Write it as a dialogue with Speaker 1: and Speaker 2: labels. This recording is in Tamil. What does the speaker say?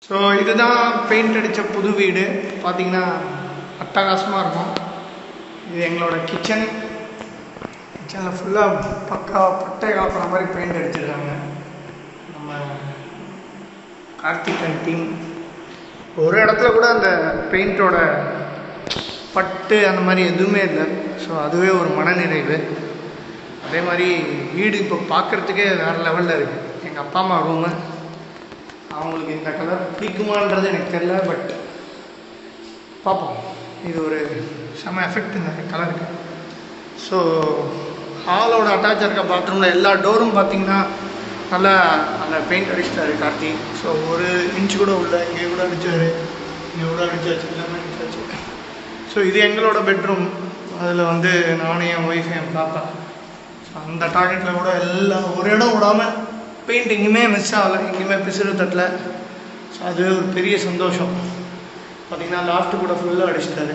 Speaker 1: ஸோ இதுதான் பெயிண்ட் அடித்த புது வீடு. பார்த்திங்கன்னா அட்டகாசமாக இருக்கும். இது எங்களோட கிச்சனில் ஃபுல்லாக பக்கா பட்டை காப்புற மாதிரி பெயிண்ட் அடிச்சிருக்காங்க நம்ம கார்த்திகன் டீம். ஒரு இடத்துல கூட அந்த பெயிண்டோட பட்டு அந்த மாதிரி எதுவுமே இல்லை. ஸோ அதுவே ஒரு மனநிறைவு. அதே மாதிரி வீடு இப்போ பார்க்குறதுக்கே வேறு லெவலில் இருக்குது. எங்கள் அப்பா அம்மா ரூமு, அவங்களுக்கு இந்த கலர் பிடிக்குமான்றது எனக்கு தெரியல, பட் பார்ப்போம். இது ஒரு செம எஃபெக்ட் இந்த கலருக்கு. ஸோ ஹாலோட அட்டாச் இருக்க பாத்ரூமில் எல்லா டோரும் பார்த்திங்கன்னா நல்லா அந்த பெயிண்ட் அடிச்சிட்டாரு கார்த்தி. ஸோ ஒரு இன்ச்சு கூட உள்ள இங்கே கூட அடித்தார், இங்கே கூட அடிச்சாச்சு, எல்லாமே அடிச்சாச்சு. ஸோ இது எங்களோட பெட்ரூம். அதில் வந்து நானும் என் ஒய்ஃப் என் பாப்பா. ஸோ அந்த டாய்லெட்டில் கூட எல்லாம் ஒரு இடம் விடாமல் பெயிண்ட் எங்கேயுமே மிஸ் ஆகலை, எங்கேயுமே பிசுறு தட்டல. ஸோ அது ஒரு பெரிய சந்தோஷம். பார்த்திங்கன்னா லாஃப்ட்டு கூட ஃபுல்லாக அடிச்சிட்டாரு.